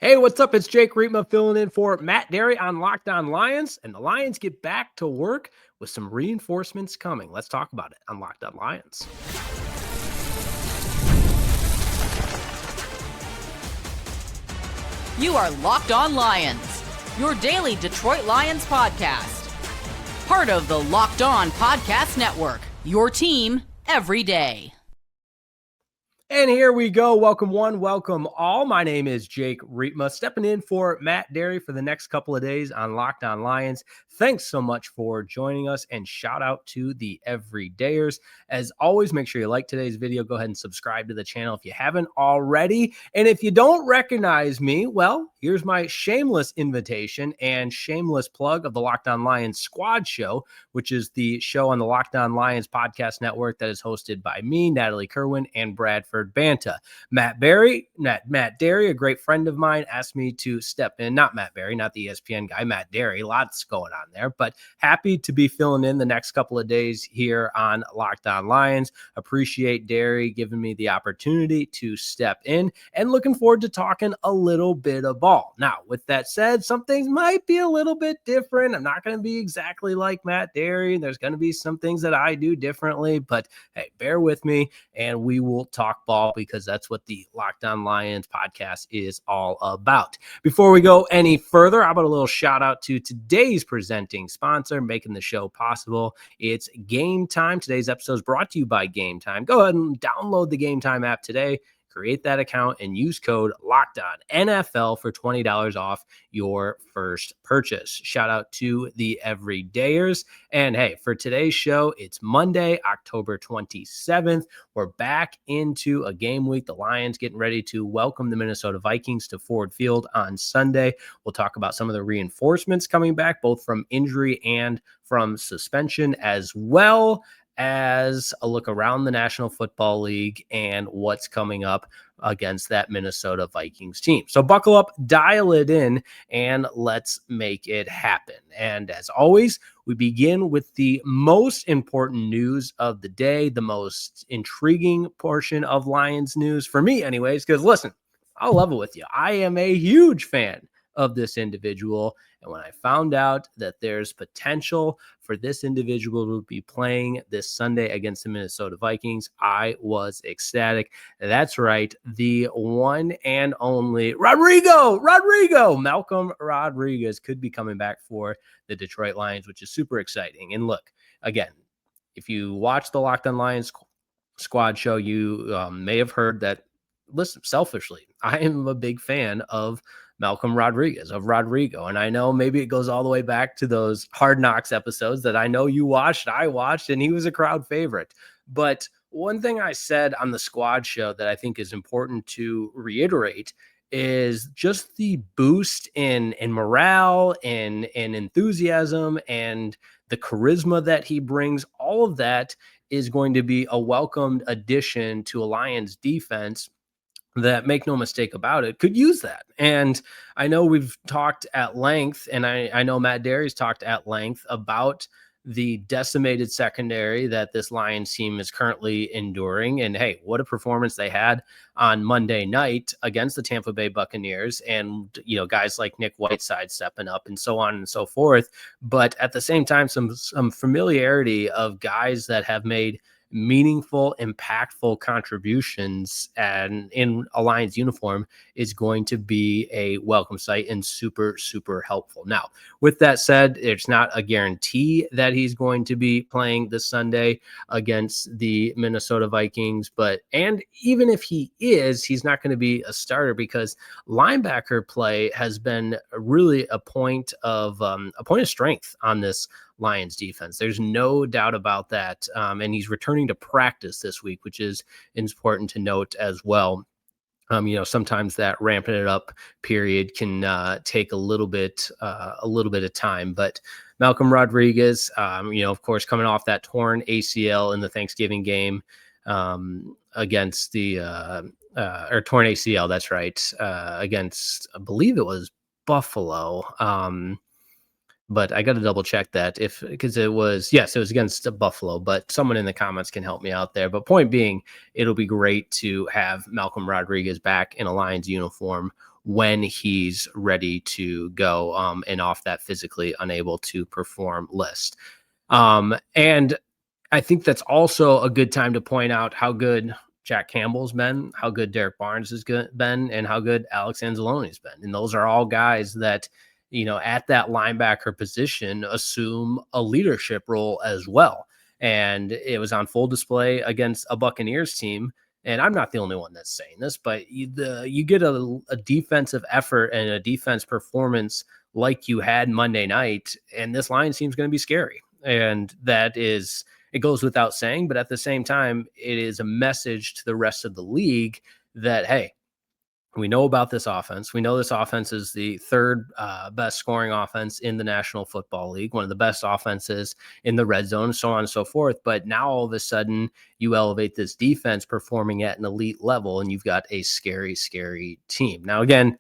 Hey, what's up? It's Jake Rietma filling in for Matt Derry on Locked On Lions, and the Lions get back to work with some reinforcements coming. Let's talk about it on Locked On Lions. You are Locked On Lions, your daily Detroit Lions podcast. Part of the Locked On Podcast Network, your team every day. And here we go. Welcome one, welcome all. My name is Jake Rietma, stepping in for Matt Derry for the next couple of days on Locked On Lions. Thanks so much for joining us, and shout out to the everydayers. As always, make sure you like today's video. Go ahead and subscribe to the channel if you haven't already. And if you don't recognize me, well, here's my shameless invitation and shameless plug of the Locked On Lions Squad Show, which is the show on the Locked On Lions podcast network that is hosted by me, Natalie Kerwin, and Bradford Banta. Matt Derry, a great friend of mine, asked me to step in. Not Matt Berry, not the ESPN guy, Matt Derry. Lots going on there, but happy to be filling in the next couple of days here on Locked On Lions. Appreciate Derry giving me the opportunity to step in, and looking forward to talking a little bit of ball. Now, with that said, some things might be a little bit different. I'm not going to be exactly like Matt Derry. There's going to be some things that I do differently, but hey, bear with me and we will talk ball, because that's what the Locked On Lions podcast is all about. Before we go any further, how about a little shout out to today's presenting sponsor, making the show possible. It's Gametime. Today's episode is brought to you by Gametime. Go ahead and download the Gametime app today. Create that account and use code LOCKEDON NFL for $20 off your first purchase. Shout out to the everydayers. And hey, for today's show, it's Monday, October 27th. We're back into a game week. The Lions getting ready to welcome the Minnesota Vikings to Ford Field on Sunday. We'll talk about some of the reinforcements coming back, both from injury and from suspension, as well as a look around the National Football League and what's coming up against that Minnesota Vikings team. So buckle up, dial it in, and let's make it happen. And as always, we begin with the most important news of the day, the most intriguing portion of Lions news, for me anyways, because listen, I'll level with you. I am a huge fan of this individual. And when I found out that there's potential for this individual to be playing this Sunday against the Minnesota Vikings, I was ecstatic. That's right. The one and only Malcolm Rodriguez could be coming back for the Detroit Lions, which is super exciting. And look, again, if you watch the Locked On Lions Squad Show, you may have heard that, listen, selfishly, I am a big fan of Malcolm Rodriguez, of Rodrigo. And I know maybe it goes all the way back to those Hard Knocks episodes that I know you watched, I watched, and he was a crowd favorite. But one thing I said on the Squad Show that I think is important to reiterate is just the boost in morale and enthusiasm and the charisma that he brings. All of that is going to be a welcomed addition to a Lions defense that, make no mistake about it, could use that. And I know we've talked at length, and I know Matt Derry's talked at length about the decimated secondary that this Lions team is currently enduring. And hey, what a performance they had on Monday night against the Tampa Bay Buccaneers, and, you know, guys like Nick Whiteside stepping up and so on and so forth. But at the same time, some familiarity of guys that have made meaningful, impactful contributions and in a Lions uniform is going to be a welcome sight and super, super helpful. Now, with that said, it's not a guarantee that he's going to be playing this Sunday against the Minnesota Vikings, and even if he is, he's not going to be a starter, because linebacker play has been really a point of strength on this Lions defense. There's no doubt about that. And he's returning to practice this week, which is important to note as well. Sometimes that ramping it up period can take a little bit of time. But Malcolm Rodriguez, of course, coming off that torn ACL in the Thanksgiving game against the or torn ACL, that's right, against, I believe it was Buffalo. but I got to double check that because it was against Buffalo, but someone in the comments can help me out there. But point being, it'll be great to have Malcolm Rodriguez back in a Lions uniform when he's ready to go and off that physically unable to perform list. And I think that's also a good time to point out how good Jack Campbell's been, how good Derek Barnes has been, and how good Alex Anzalone's been. And those are all guys that, at that linebacker position assume a leadership role as well. And it was on full display against a Buccaneers team. And I'm not the only one that's saying this, but you get a defensive effort and a defense performance like you had Monday night, and this Lions team's going to be scary. And it goes without saying, but at the same time, it is a message to the rest of the league that, hey, we know about this offense. We know this offense is the third best scoring offense in the National Football League, one of the best offenses in the red zone, so on and so forth. But now all of a sudden, you elevate this defense performing at an elite level, and you've got a scary, scary team. Now, again,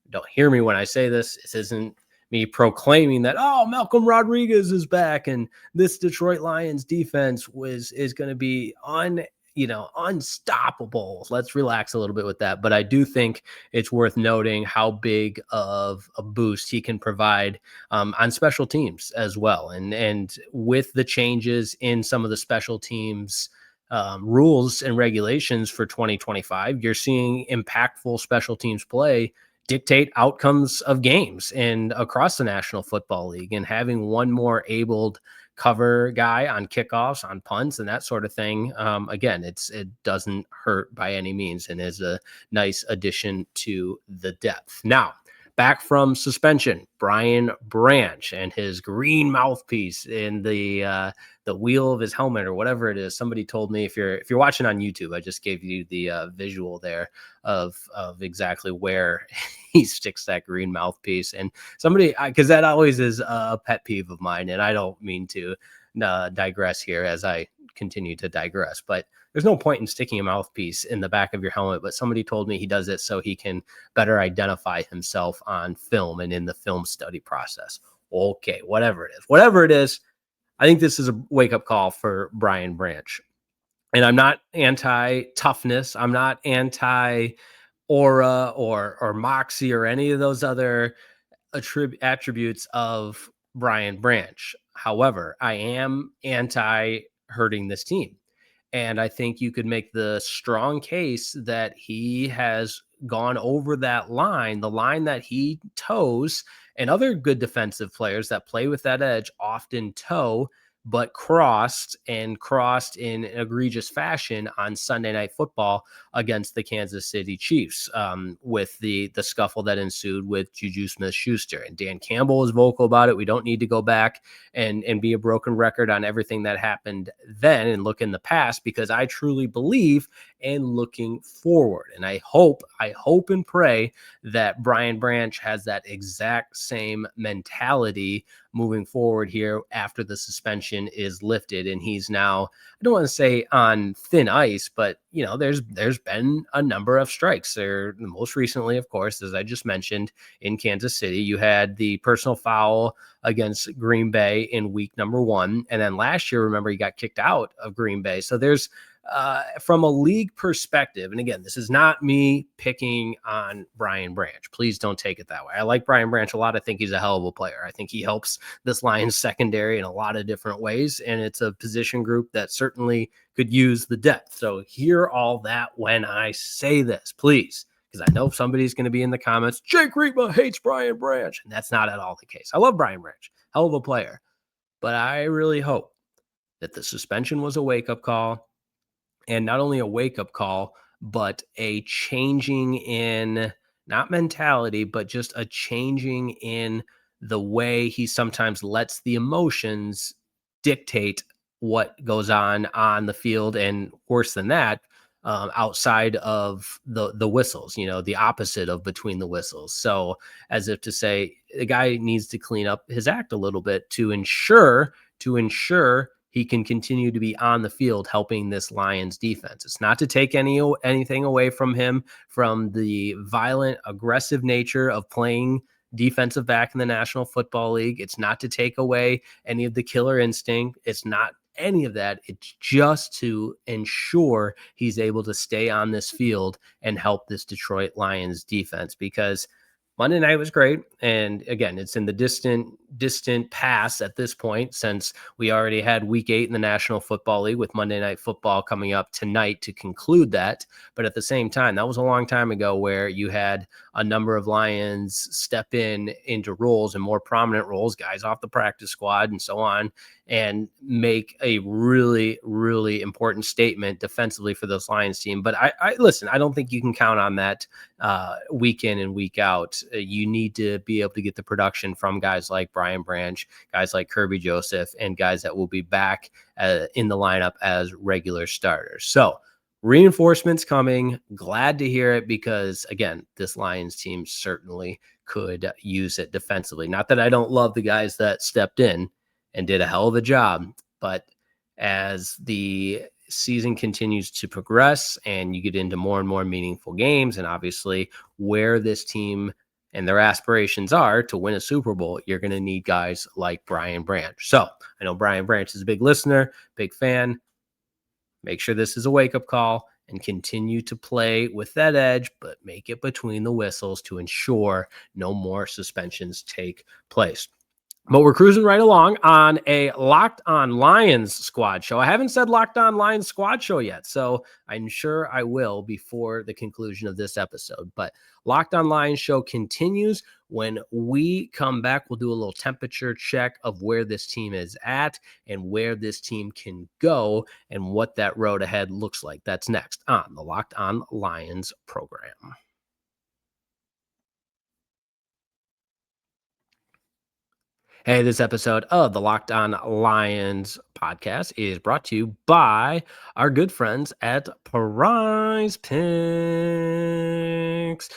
don't hear me when I say this. This isn't me proclaiming that, Malcolm Rodriguez is back and this Detroit Lions defense is going to be unstoppable. Let's relax a little bit with that. But I do think it's worth noting how big of a boost he can provide on special teams as well. And with the changes in some of the special teams rules and regulations for 2025, you're seeing impactful special teams play dictate outcomes of games and across the National Football League, and having one more abled cover guy on kickoffs, on punts, and that sort of thing. Again, it doesn't hurt by any means and is a nice addition to the depth. Now, back from suspension, Brian Branch and his green mouthpiece in the wheel of his helmet or whatever it is. Somebody told me, if you're watching on YouTube, I just gave you the visual there of exactly where he sticks that green mouthpiece. And somebody, because that always is a pet peeve of mine, and I don't mean to digress here as I continue to digress, but there's no point in sticking a mouthpiece in the back of your helmet. But somebody told me he does it so he can better identify himself on film and in the film study process. Okay, whatever it is, I think this is a wake-up call for Brian Branch. And I'm not anti-toughness. I'm not anti-aura or moxie or any of those other attributes of Brian Branch. However, I am anti-hurting this team. And I think you could make the strong case that he has gone over that line, the line that he toes, and other good defensive players that play with that edge often toe, but crossed in egregious fashion on Sunday Night Football against the Kansas City Chiefs, with the scuffle that ensued with Juju Smith-Schuster. And Dan Campbell is vocal about it. We don't need to go back and be a broken record on everything that happened then and look in the past, because I truly believe in looking forward. And I hope and pray that Brian Branch has that exact same mentality moving forward here after the suspension is lifted. And he's now, I don't want to say on thin ice, but there's been a number of strikes there. Most recently, of course, as I just mentioned, in Kansas City, you had the personal foul against Green Bay in week number 1. And then last year, remember, he got kicked out of Green Bay. So there's, from a league perspective, and again, this is not me picking on Brian Branch. Please don't take it that way. I like Brian Branch a lot. I think he's a hell of a player. I think he helps this Lions secondary in a lot of different ways, and it's a position group that certainly could use the depth. So hear all that when I say this, please, because I know somebody's going to be in the comments, Jake Reitma hates Brian Branch, and that's not at all the case. I love Brian Branch, hell of a player, but I really hope that the suspension was a wake-up call. And not only a wake-up call, but a changing in, not mentality, but just a changing in the way he sometimes lets the emotions dictate what goes on the field. And worse than that, outside of the whistles, the opposite of between the whistles. So as if to say, the guy needs to clean up his act a little bit to ensure he can continue to be on the field helping this Lions defense. It's not to take anything away from him, from the violent, aggressive nature of playing defensive back in the National Football League. It's not to take away any of the killer instinct. It's not any of that. It's just to ensure he's able to stay on this field and help this Detroit Lions defense, because Monday night was great. And again, it's in the distant past at this point, since we already had week 8 in the National Football League, with Monday Night Football coming up tonight to conclude that. But at the same time, that was a long time ago where you had a number of Lions step into roles and more prominent roles, guys off the practice squad and so on, and make a really, really important statement defensively for this Lions team. But I listen, I don't think you can count on that week in and week out. You need to be able to get the production from guys like Brian Branch, guys like Kirby Joseph, and guys that will be back in the lineup as regular starters. So reinforcements coming. Glad to hear it, because again, this Lions team certainly could use it defensively. Not that I don't love the guys that stepped in and did a hell of a job, but as the season continues to progress and you get into more and more meaningful games, and obviously where this team and their aspirations are to win a Super Bowl, you're going to need guys like Brian Branch. So I know Brian Branch is a big listener, big fan. Make sure this is a wake-up call and continue to play with that edge, but make it between the whistles to ensure no more suspensions take place. But we're cruising right along on a Locked On Lions squad show. I haven't said Locked On Lions squad show yet, so I'm sure I will before the conclusion of this episode. But Locked On Lions show continues. When we come back, we'll do a little temperature check of where this team is at and where this team can go and what that road ahead looks like. That's next on the Locked On Lions program. Hey, this episode of the Locked On Lions podcast is brought to you by our good friends at PrizePicks.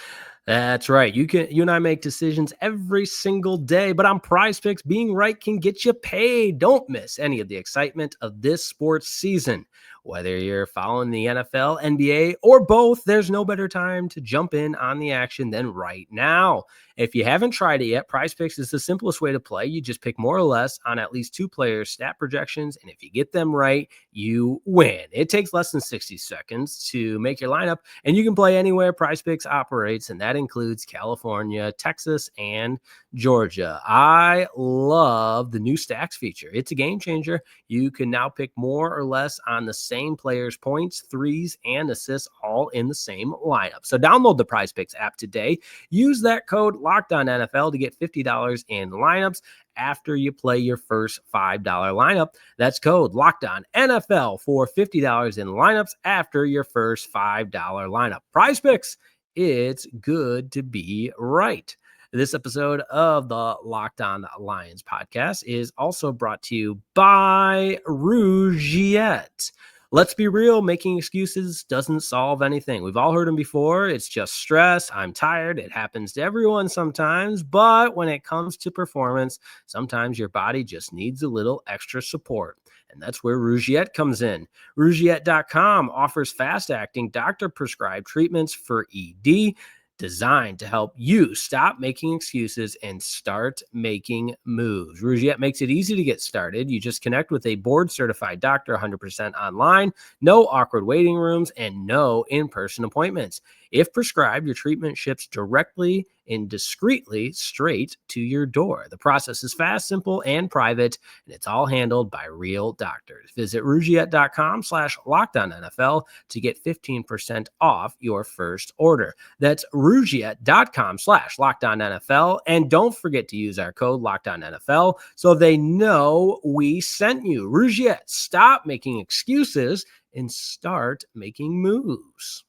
That's right. You and I make decisions every single day, but on PrizePicks, being right can get you paid. Don't miss any of the excitement of this sports season. Whether you're following the NFL, NBA, or both, there's no better time to jump in on the action than right now. If you haven't tried it yet, PrizePicks is the simplest way to play. You just pick more or less on at least 2 players' stat projections, and if you get them right, you win. It takes less than 60 seconds to make your lineup, and you can play anywhere PrizePicks operates, and that includes California, Texas, and Georgia. I love the new stacks feature. It's a game changer. You can now pick more or less on the same player's points, threes, and assists all in the same lineup. So download the PrizePicks app today. Use that code LOCKEDONNFL to get $50 in lineups after you play your first $5 lineup. That's code LOCKEDONNFL for $50 in lineups after your first $5 lineup. PrizePicks, it's good to be right. This episode of the Locked On Lions podcast is also brought to you by Rougiette. Let's be real, making excuses doesn't solve anything. We've all heard them before. It's just stress. I'm tired. It happens to everyone sometimes. But when it comes to performance, sometimes your body just needs a little extra support. And that's where Rougiette comes in. Rougiette.com offers fast-acting, doctor-prescribed treatments for ED, designed to help you stop making excuses and start making moves. Rougiette makes it easy to get started. You just connect with a board-certified doctor 100% online, no awkward waiting rooms, and no in-person appointments. If prescribed, your treatment ships directly and discreetly straight to your door. The process is fast, simple, and private, and it's all handled by real doctors. Visit Rougiette.com/LockedOnNFL to get 15% off your first order. That's Rougiette.com/LockedOnNFL. And don't forget to use our code LockedOnNFL so they know we sent you. Rougiette, stop making excuses and start making moves.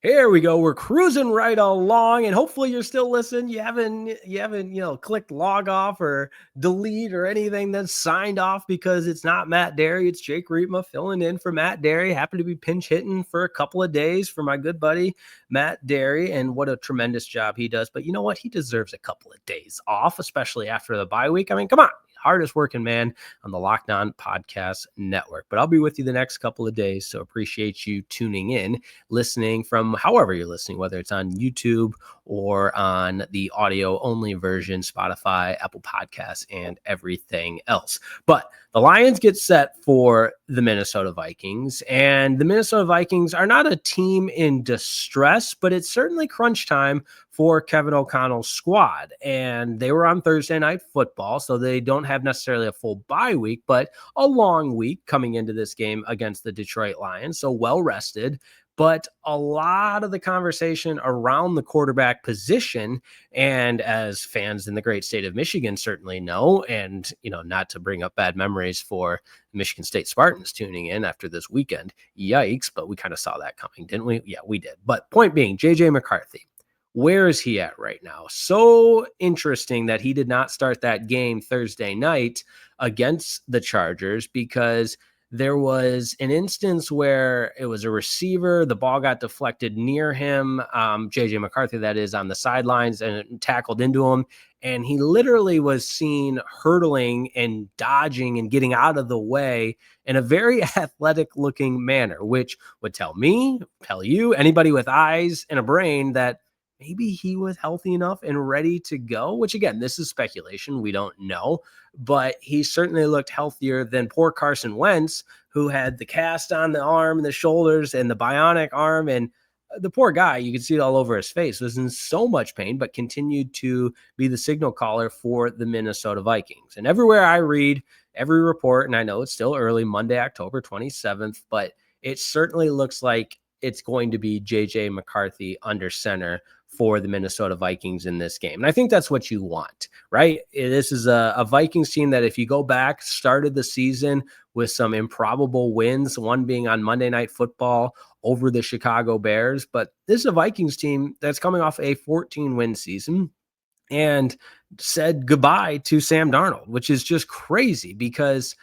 Here we go. We're cruising right along, and hopefully you're still listening. You haven't, clicked log off or delete or anything that's signed off, because it's not Matt Derry. It's Jake Riepma filling in for Matt Derry. Happy to be pinch hitting for a couple of days for my good buddy Matt Derry, and what a tremendous job he does. But you know what? He deserves a couple of days off, especially after the bye week. I mean, come on. hardest working man on the Locked On Podcast Network. But I'll be with you the next couple of days, so appreciate you tuning in, listening from however you're listening, whether it's on YouTube or on the audio only version, Spotify, Apple Podcasts, and everything else. But the Lions get set for the Minnesota Vikings, and the Minnesota Vikings are not a team in distress, but it's certainly crunch time for Kevin O'Connell's squad. And they were on Thursday Night Football, so they don't have necessarily a full bye week, but a long week coming into this game against the Detroit Lions. So well rested. But a lot of the conversation around the quarterback position, and as fans in the great state of Michigan certainly know, and, not to bring up bad memories for Michigan State Spartans tuning in after this weekend, yikes, but we kind of saw that coming, didn't we? Yeah, we did. But point being, JJ McCarthy, where is he at right now? So interesting that he did not start that game Thursday night against the Chargers, because there was an instance where it was a receiver, the ball got deflected near him, JJ McCarthy, that is, on the sidelines, and it tackled into him. And he literally was seen hurtling and dodging and getting out of the way in a very athletic looking manner, which would tell me, tell you, anybody with eyes and a brain, that maybe he was healthy enough and ready to go, which, again, this is speculation. We don't know, but he certainly looked healthier than poor Carson Wentz, who had the cast on the arm and the shoulders and the bionic arm. And the poor guy, you could see it all over his face, was in so much pain, but continued to be the signal caller for the Minnesota Vikings. And everywhere I read, every report, and I know it's still early, Monday, October 27th, but it certainly looks like it's going to be JJ McCarthy under center for the Minnesota Vikings in this game. And I think that's what you want, right? This is a Vikings team that, if you go back, started the season with some improbable wins, one being on Monday Night Football over the Chicago Bears. But this is a Vikings team that's coming off a 14-win season and said goodbye to Sam Darnold, which is just crazy, because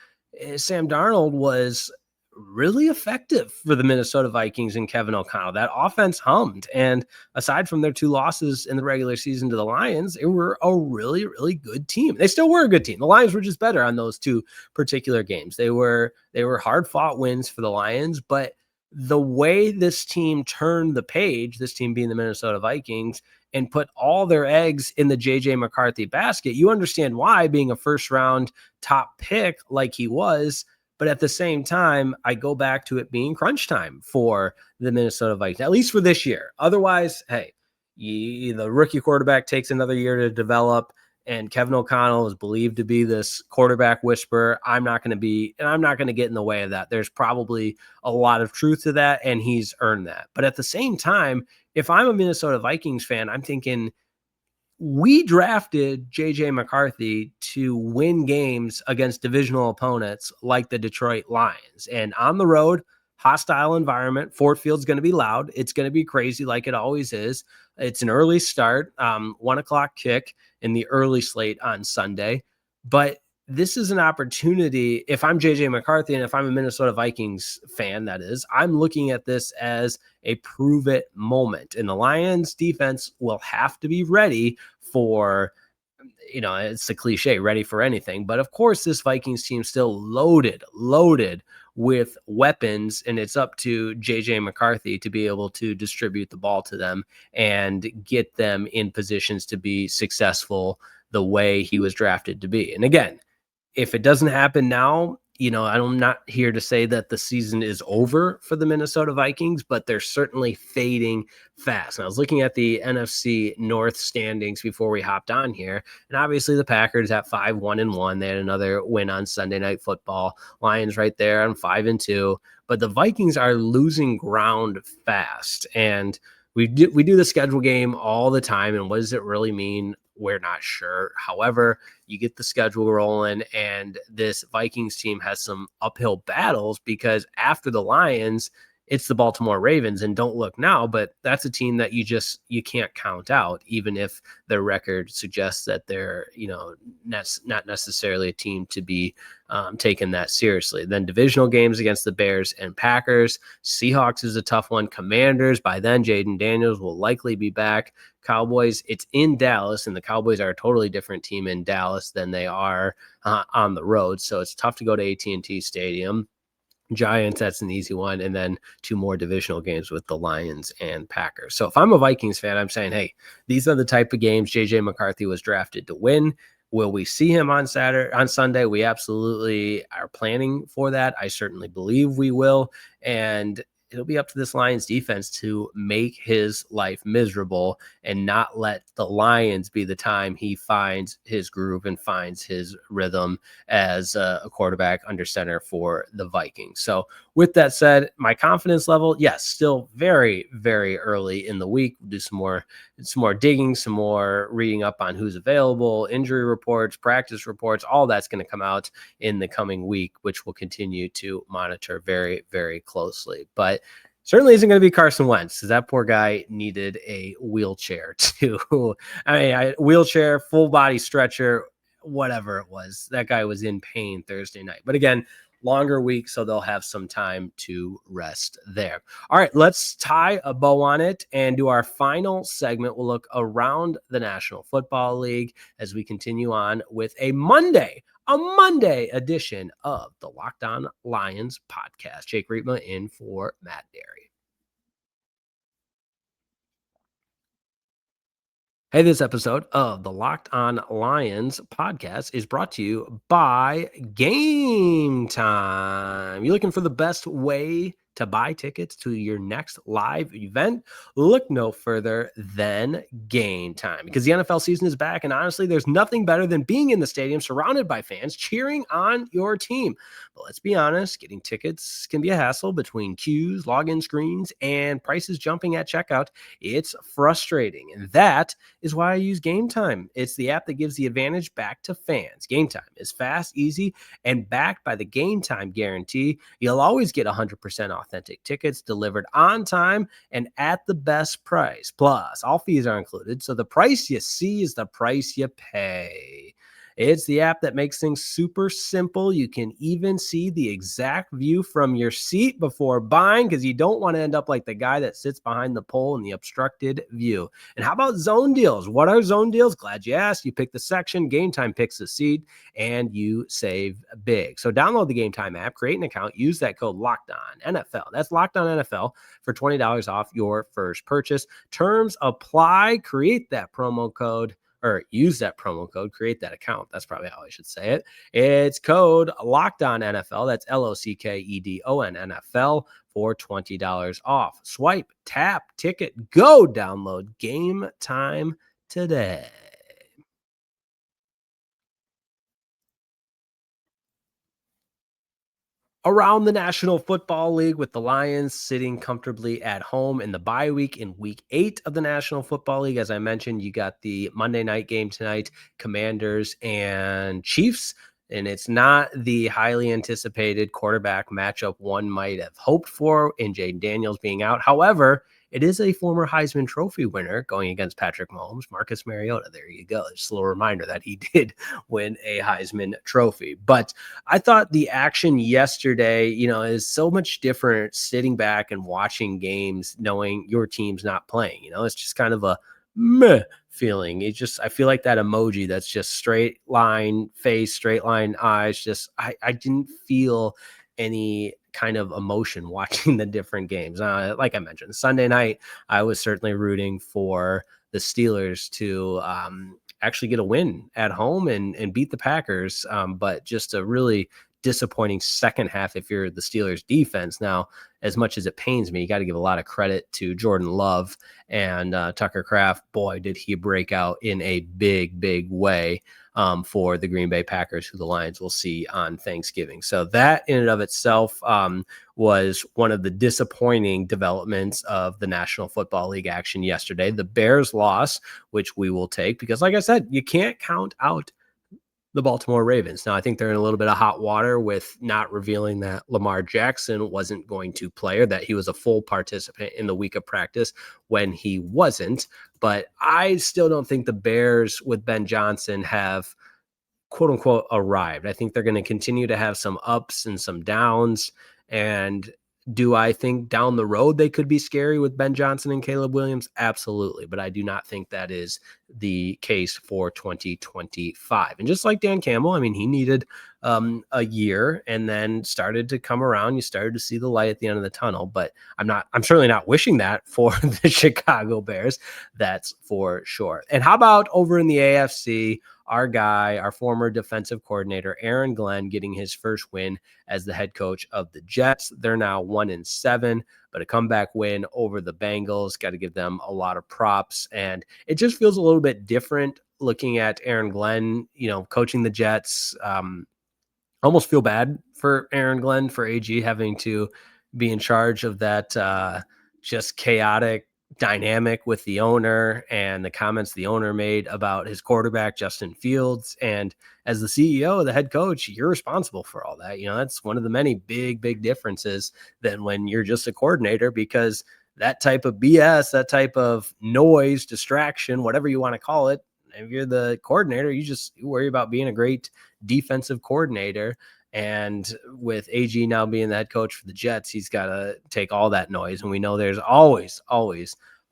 Sam Darnold was really effective for the Minnesota Vikings and Kevin O'Connell. That offense hummed. And aside from their 2 losses in the regular season to the Lions, they were a really, really good team. They still were a good team. The Lions were just better on those 2 particular games. They were hard fought wins for the Lions, but the way this team turned the page, this team being the Minnesota Vikings, and put all their eggs in the JJ McCarthy basket, you understand why, being a first round top pick like he was. But at the same time, I go back to it being crunch time for the Minnesota Vikings, at least for this year. Otherwise, hey, the rookie quarterback takes another year to develop, and Kevin O'Connell is believed to be this quarterback whisperer. I'm not going to get in the way of that. There's probably a lot of truth to that, and he's earned that. But at the same time, if I'm a Minnesota Vikings fan, I'm thinking, we drafted JJ McCarthy to win games against divisional opponents like the Detroit Lions. And on the road, hostile environment, Ford Field's going to be loud. It's going to be crazy like it always is. It's an early start, 1:00 kick in the early slate on Sunday. But this is an opportunity. If I'm JJ McCarthy and if I'm a Minnesota Vikings fan, that is, I'm looking at this as a prove it moment. And the Lions defense will have to be ready for, it's a cliche, ready for anything. But of course, this Vikings team still loaded with weapons, and it's up to JJ McCarthy to be able to distribute the ball to them and get them in positions to be successful the way he was drafted to be. And again, if it doesn't happen now, I'm not here to say that the season is over for the Minnesota Vikings, but they're certainly fading fast. And I was looking at the NFC North standings before we hopped on here, and obviously the Packers at 5-1-1. They had another win on Sunday Night Football. Lions right there on 5-2, but the Vikings are losing ground fast. And we do the schedule game all the time, and what does it really mean? We're not sure. However, you get the schedule rolling, and this Vikings team has some uphill battles, because after the Lions, it's the Baltimore Ravens, and don't look now, but that's a team that you can't count out, even if their record suggests that they're, not necessarily a team to be taken that seriously. Then divisional games against the Bears and Packers. Seahawks is a tough one. Commanders, by then, Jaden Daniels will likely be back. Cowboys, it's in Dallas, and the Cowboys are a totally different team in Dallas than they are on the road. So it's tough to go to AT&T Stadium. Giants, that's an easy one. And then 2 more divisional games with the Lions and Packers. So if I'm a Vikings fan, I'm saying, hey, these are the type of games JJ McCarthy was drafted to win. Will we see him on Sunday? We absolutely are planning for that. I certainly believe we will. And it'll be up to this Lions defense to make his life miserable and not let the Lions be the time he finds his groove and finds his rhythm as a quarterback under center for the Vikings. So with that said, my confidence level, yes, still very, very early in the week. We'll do some more digging, some more reading up on who's available, injury reports, practice reports, all that's going to come out in the coming week, which we'll continue to monitor very, very closely. But certainly isn't going to be Carson Wentz, because that poor guy needed a wheelchair too. Wheelchair, full body stretcher, whatever it was. That guy was in pain Thursday night. But again, longer week, so they'll have some time to rest there. All right, let's tie a bow on it and do our final segment. We'll look around the National Football League as we continue on with a Monday edition of the Locked On Lions podcast. Jake Riepma in for Matt Derry. Hey, this episode of the Locked On Lions podcast is brought to you by Gametime. You're looking for the best way to buy tickets to your next live event? Look no further than Gametime, because the NFL season is back, and honestly, there's nothing better than being in the stadium surrounded by fans cheering on your team. But let's be honest, getting tickets can be a hassle between queues, login screens, and prices jumping at checkout. It's frustrating, and that is why I use Gametime. It's the app that gives the advantage back to fans. Gametime is fast, easy, and backed by the Gametime guarantee. You'll always get 100% authentic tickets delivered on time and at the best price. Plus, all fees are included, so the price you see is the price you pay. It's the app that makes things super simple. You can even see the exact view from your seat before buying, because you don't want to end up like the guy that sits behind the pole in the obstructed view. And how about zone deals? What are zone deals? Glad you asked. You pick the section, Gametime picks the seat, and you save big. So download the Gametime app, create an account, use that code LOCKEDON NFL. That's Locked On NFL for $20 off your first purchase. Terms apply. Create that promo code, or use that promo code, create that account. That's probably how I should say it. It's code Locked On NFL. That's LOCKEDON NFL for $20 off. Swipe, tap, ticket, go download Gametime today. Around the National Football League, with the Lions sitting comfortably at home in the bye week in week 8 of the National Football League. As I mentioned, you got the Monday night game tonight, Commanders and Chiefs, and it's not the highly anticipated quarterback matchup one might have hoped for in Jaden Daniels being out. However, it is a former Heisman Trophy winner going against Patrick Mahomes, Marcus Mariota. There you go. Just a little reminder that he did win a Heisman Trophy. But I thought the action yesterday, is so much different sitting back and watching games knowing your team's not playing. It's just kind of a meh feeling. I feel like that emoji that's just straight line face, straight line eyes. I didn't feel any kind of emotion watching the different games. Like I mentioned, Sunday night, I was certainly rooting for the Steelers to actually get a win at home and beat the Packers. But just a really disappointing second half if you're the Steelers defense. Now, as much as it pains me, you got to give a lot of credit to Jordan Love and Tucker Kraft. Boy, did he break out in a big, big way for the Green Bay Packers, who the Lions will see on Thanksgiving. So that in and of itself was one of the disappointing developments of the National Football League action yesterday. The Bears loss, which we will take, because like I said, you can't count out the Baltimore Ravens. Now, I think they're in a little bit of hot water with not revealing that Lamar Jackson wasn't going to play, or that he was a full participant in the week of practice when he wasn't. But I still don't think the Bears with Ben Johnson have, quote unquote, arrived. I think they're going to continue to have some ups and some downs. And do I think down the road they could be scary with Ben Johnson and Caleb Williams? Absolutely. But I do not think that is the case for 2025. And just like Dan Campbell, I mean, he needed a year and then started to come around. You started to see the light at the end of the tunnel, but I'm certainly not wishing that for the Chicago Bears. That's for sure. And how about over in the AFC? Our former defensive coordinator, Aaron Glenn, getting his first win as the head coach of the Jets. They're now 1-7, but a comeback win over the Bengals. Got to give them a lot of props. And it just feels a little bit different looking at Aaron Glenn, coaching the Jets. Almost feel bad for Aaron Glenn, for AG, having to be in charge of that just chaotic dynamic with the owner and the comments the owner made about his quarterback, Justin Fields. And as the CEO, the head coach, you're responsible for all that. That's one of the many big differences than when you're just a coordinator, because that type of BS, that type of noise, distraction, whatever you want to call it, if you're the coordinator, you worry about being a great defensive coordinator. And with AG now being the head coach for the Jets, he's got to take all that noise. And we know there's always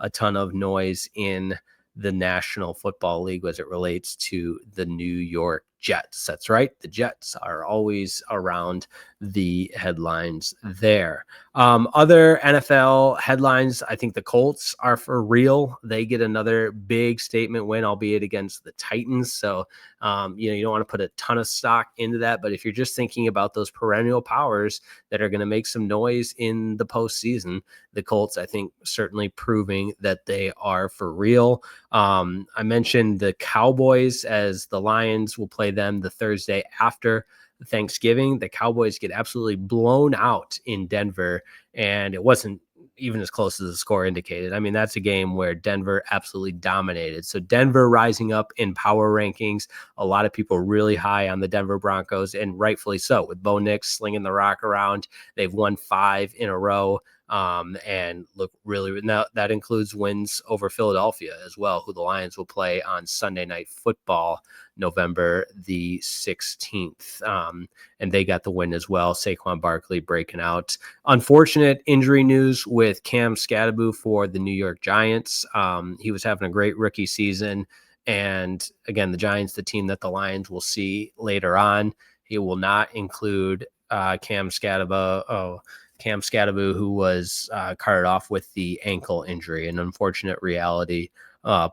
a ton of noise in the National Football League as it relates to the New York Jets. That's right. The Jets are always around the headlines there. Other NFL headlines, I think the Colts are for real. They get another big statement win, albeit against the Titans. So, you don't want to put a ton of stock into that. But if you're just thinking about those perennial powers that are going to make some noise in the postseason, the Colts, I think, certainly proving that they are for real. I mentioned the Cowboys, as the Lions will play them the Thursday after Thanksgiving. The Cowboys get absolutely blown out in Denver, and it wasn't even as close as the score indicated. I mean, that's a game where Denver absolutely dominated. So Denver rising up in power rankings. A lot of people really high on the Denver Broncos, and rightfully so, with Bo Nix slinging the rock around. They've won 5 in a row. And look really, now that includes wins over Philadelphia as well, who the Lions will play on Sunday Night Football, November the 16th. And they got the win as well. Saquon Barkley breaking out. Unfortunate injury news with Cam Skattebo for the New York Giants. He was having a great rookie season. And again, the Giants, the team that the Lions will see later on, he will not include Cam Skattebo, who was carted off with the ankle injury, an unfortunate reality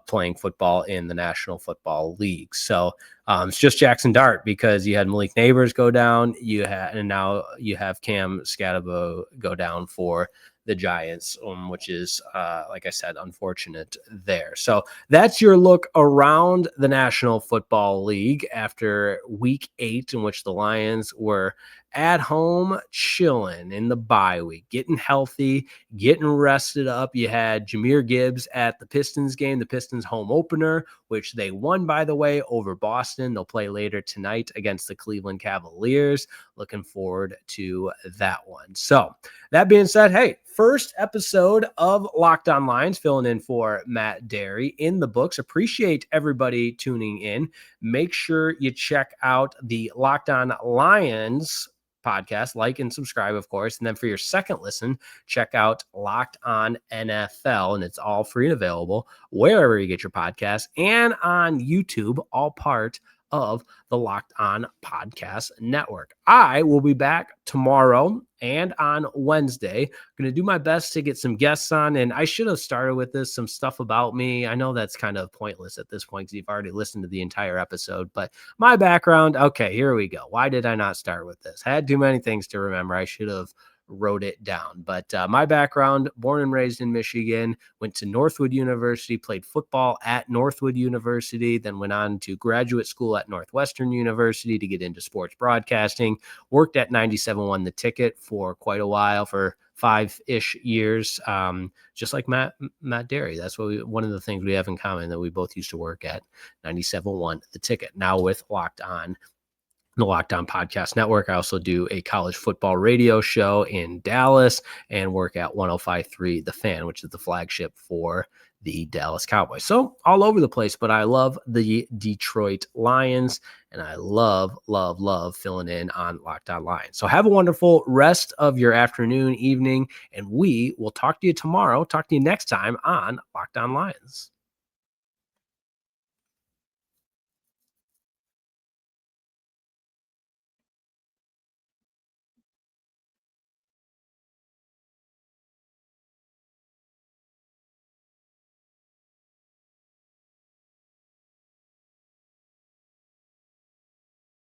playing football in the National Football League. So it's just Jackson Dart, because you had Malik Neighbors go down, and now you have Cam Skattebo go down for the Giants, which is, like I said, unfortunate there. So that's your look around the National Football League after week 8, in which the Lions were at home chilling in the bye week, getting healthy, getting rested up. You had Jahmyr Gibbs at the Pistons game, the Pistons home opener, which they won, by the way, over Boston. They'll play later tonight against the Cleveland Cavaliers. Looking forward to that one. So that being said, hey, first episode of Locked On Lions, filling in for Matt Derry in the books. Appreciate everybody tuning in. Make sure you check out the Locked On Lions podcast, like and subscribe, of course. And then for your second listen, check out Locked On NFL, and it's all free and available wherever you get your podcasts, and on YouTube, all part of the Locked On Podcast Network. I will be back tomorrow and on Wednesday. I'm going to do my best to get some guests on, and I should have started with this, some stuff about me. I know that's kind of pointless at this point because you've already listened to the entire episode, but my background, okay, here we go. Why did I not start with this? I had too many things to remember. I should have wrote it down. But my background, born and raised in Michigan, went to Northwood University, played football at Northwood University, then went on to graduate school at Northwestern University to get into sports broadcasting, worked at 97.1 The Ticket for quite a while, for 5-ish years, just like Matt Derry. That's what one of the things we have in common, that we both used to work at 97.1 The Ticket, now with Locked On, the Locked On Podcast Network. I also do a college football radio show in Dallas and work at 105.3 The Fan, which is the flagship for the Dallas Cowboys. So all over the place, but I love the Detroit Lions, and I love filling in on Locked On Lions. So have a wonderful rest of your afternoon, evening, and we will talk to you tomorrow. Talk to you next time on Locked On Lions.